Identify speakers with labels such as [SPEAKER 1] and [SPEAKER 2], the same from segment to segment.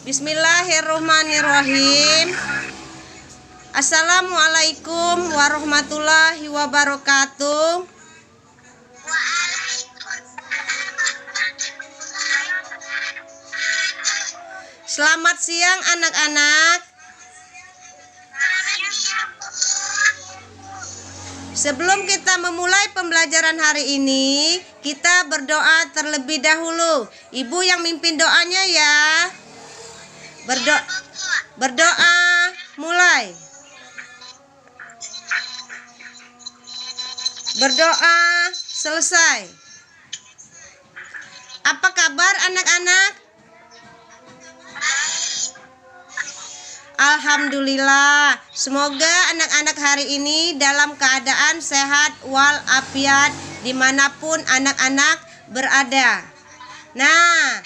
[SPEAKER 1] Bismillahirrahmanirrahim. Assalamualaikum warahmatullahi wabarakatuh. Selamat siang anak-anak. Sebelum kita memulai pembelajaran hari ini, kita berdoa terlebih dahulu. Ibu yang mimpin doanya ya. Berdoa mulai. Berdoa selesai. Apa kabar anak-anak? Alhamdulillah. Semoga anak-anak hari ini dalam keadaan sehat walafiat dimanapun anak-anak berada. Nah,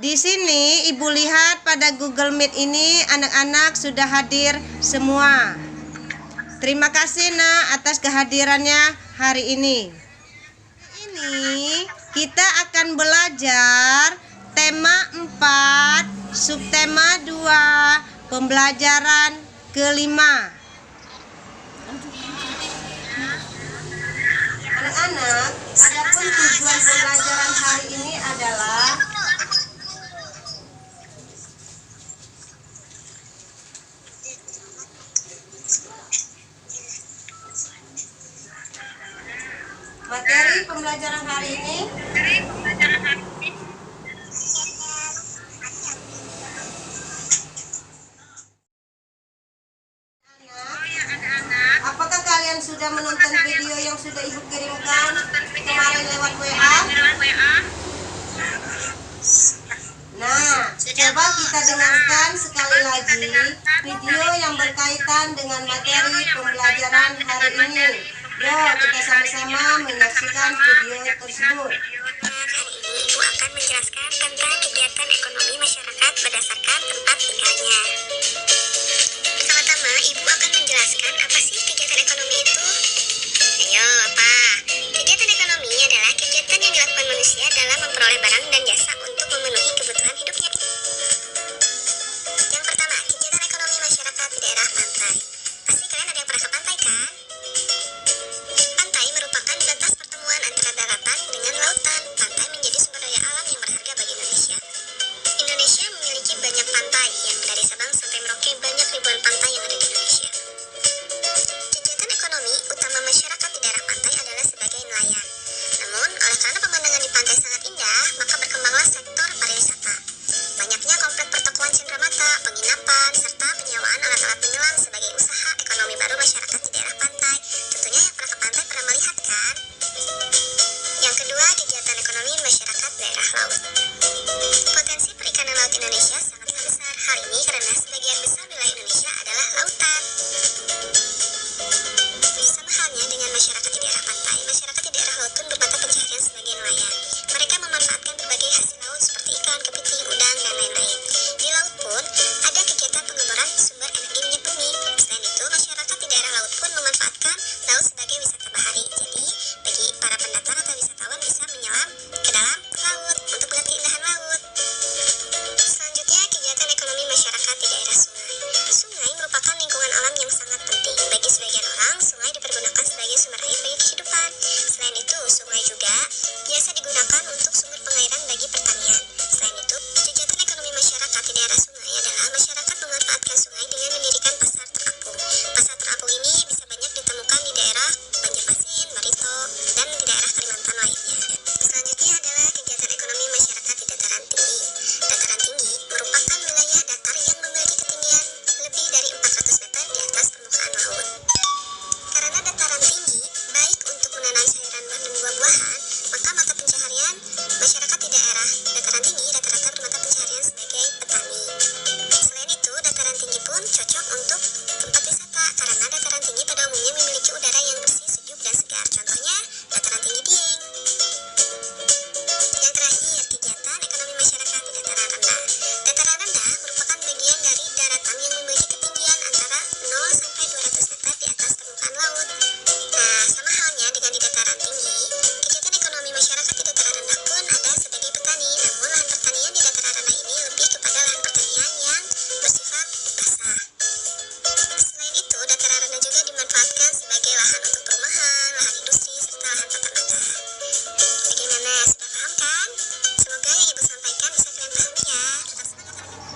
[SPEAKER 1] di sini Ibu lihat pada Google Meet ini anak-anak sudah hadir semua. Terima kasih Nak atas kehadirannya hari ini. Ini kita akan belajar tema 4, subtema 2, pembelajaran kelima. Anak-anak, adapun tujuan pembelajaran hari ini adalah materi pembelajaran hari ini apakah kalian sudah menonton video yang sudah Ibu kirimkan kemarin lewat WA? Nah, coba kita dengarkan sekali lagi video yang berkaitan dengan materi pembelajaran hari ini. Yuk, kita sama-sama menyaksikan video tersebut.
[SPEAKER 2] Hari ini Ibu akan menjelaskan tentang kegiatan ekonomi masyarakat berdasarkan tempat tinggalnya. Pertama-tama, Ibu akan menjelaskan apa sih kegiatan ekonomi itu? Ayo, apa? Kegiatan ekonomi adalah kegiatan yang dilakukan manusia dalam memperoleh barang dan jasa untuk memenuhi kebutuhan hidupnya. Yang pertama, kegiatan ekonomi masyarakat di daerah pantai. Pasti kalian ada yang pernah ke pantai kan? Pantai merupakan batas pertemuan antara daratan dengan lautan. Pantai menjadi sumber daya alam yang berharga bagi Indonesia. Indonesia memiliki banyak pantai, yang dari Sabang sampai Merauke banyak ribuan pantai yang ada di Indonesia. Kegiatan ekonomi utama masyarakat di daerah pantai adalah sebagai nelayan. Namun, oleh karena pemandangan di pantai sangat indah, maka berkembanglah sektor pariwisata. Banyaknya komplek pertokoan cenderamata, penginapan, serta penyewaan alat-alat penyelam sebagai usaha ekonomi baru masyarakat di daerah pantai. Tentunya yang pernah ke pantai pernah melihat kan? Yang kedua, kegiatan ekonomi masyarakat daerah laut. Potensi perikanan laut Indonesia sangatlah besar. Hal ini karena sebagian besar wilayah Indonesia adalah lautan. Sama halnya dengan masyarakat di daerah pantai, masyarakat di daerah laut pun bermata pencaharian sebagai nelayan. Mereka memanfaatkan berbagai hasil laut seperti ikan, kepiting, udang, dan lain-lain. Di laut pun ada kegiatan pengeboran sumber energi minyak bumi. Selain itu, masyarakat di daerah laut pun memanfaatkan laut sebagai wisata bahari. Jadi, bagi para pendatang atau wisatawan bisa menyelam ke dalam laut untuk melihat keindahan laut. Selanjutnya, kegiatan ekonomi masyarakat di daerah sungai.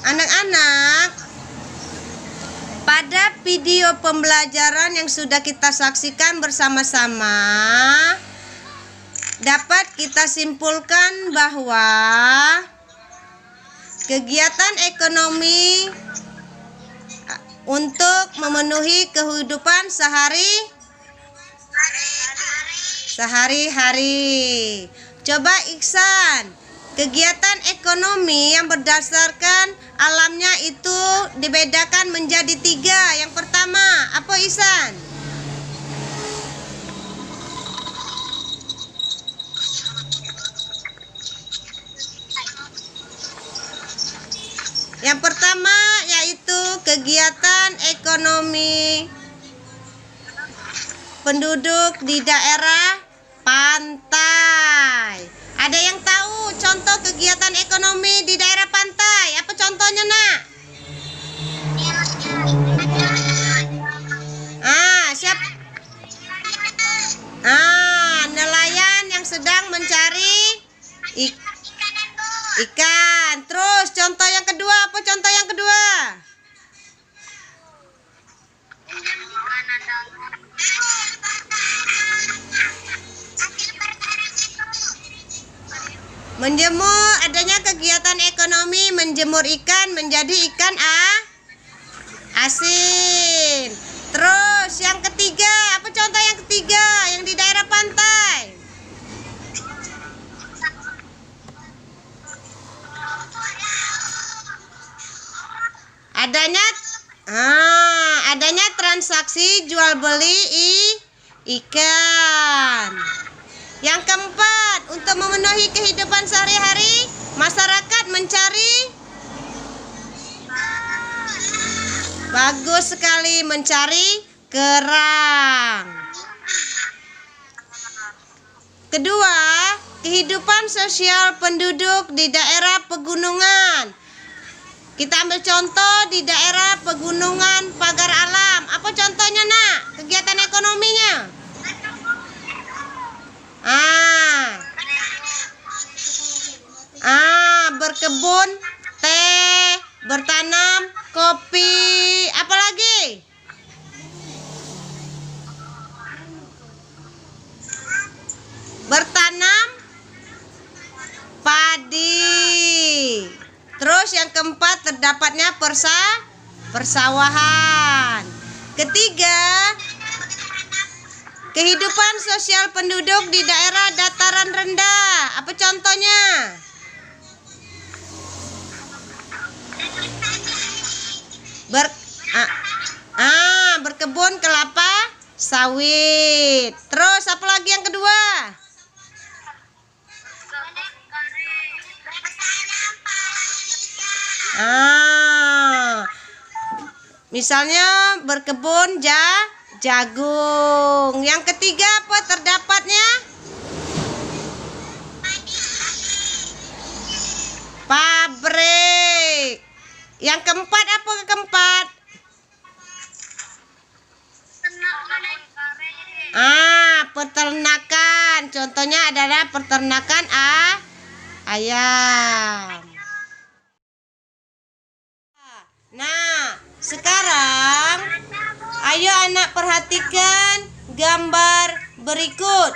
[SPEAKER 1] Anak-anak, pada video pembelajaran yang sudah kita saksikan bersama-sama, dapat kita simpulkan bahwa kegiatan ekonomi untuk memenuhi kehidupan sehari-hari. Coba Iksan, kegiatan ekonomi yang berdasarkan alamnya itu dibedakan menjadi 3. Yang pertama, apa Iksan? Yang pertama yaitu kegiatan ekonomi penduduk di daerah pantai. Ada yang tahu contoh kegiatan ekonomi di daerah pantai? Apa contohnya, Nak? Siapa? Nelayan yang sedang mencari ikan. Terus contoh yang kedua, apa contoh yang kedua? Menjemur, adanya kegiatan ekonomi menjemur ikan menjadi ikan asin. Terus yang ketiga, apa contoh yang ketiga yang di daerah pantai? Adanya transaksi jual beli ikan. Yang keempat, untuk memenuhi kehidupan sehari-hari, masyarakat mencari bagus sekali, mencari kerang. Kedua, kehidupan sosial penduduk di daerah pegunungan. Kita ambil contoh di daerah pegunungan pagar alam. Apa contohnya, Nak? Kegiatan ekonominya? Berkebun teh, bertanam kopi, apa lagi? Bertanam padi. Terus yang keempat, terdapatnya persawahan. Ketiga, kehidupan sosial penduduk di daerah dataran rendah. Apa contohnya? Berkebun kelapa sawit. Terus apa lagi yang kedua? Misalnya berkebun jagung. Yang ketiga apa terdapatnya? Pabrik. Yang keempat apa keempat? Peternakan. Contohnya adalah peternakan ayam. Nah, sekarang ayo anak perhatikan gambar berikut.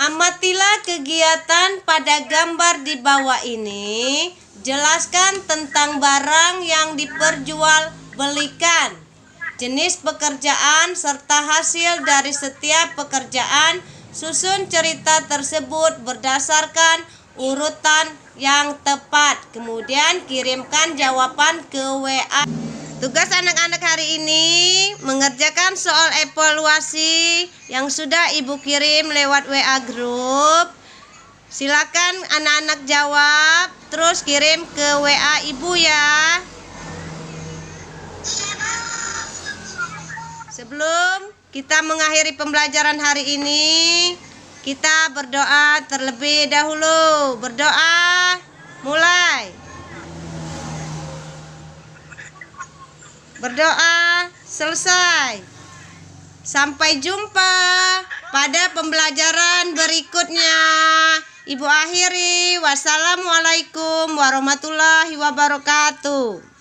[SPEAKER 1] Amatilah kegiatan pada gambar di bawah ini. Jelaskan tentang barang yang diperjualbelikan, jenis pekerjaan, serta hasil dari setiap pekerjaan. Susun cerita tersebut berdasarkan urutan yang tepat. Kemudian kirimkan jawaban ke WA. Tugas anak-anak hari ini mengerjakan soal evaluasi yang sudah Ibu kirim lewat WA grup. Silakan anak-anak jawab, terus kirim ke WA Ibu ya. Sebelum kita mengakhiri pembelajaran hari ini, kita berdoa terlebih dahulu. Berdoa, mulai. Berdoa, selesai. Sampai jumpa pada pembelajaran berikutnya. Ibu akhiri. Wassalamualaikum warahmatullahi wabarakatuh.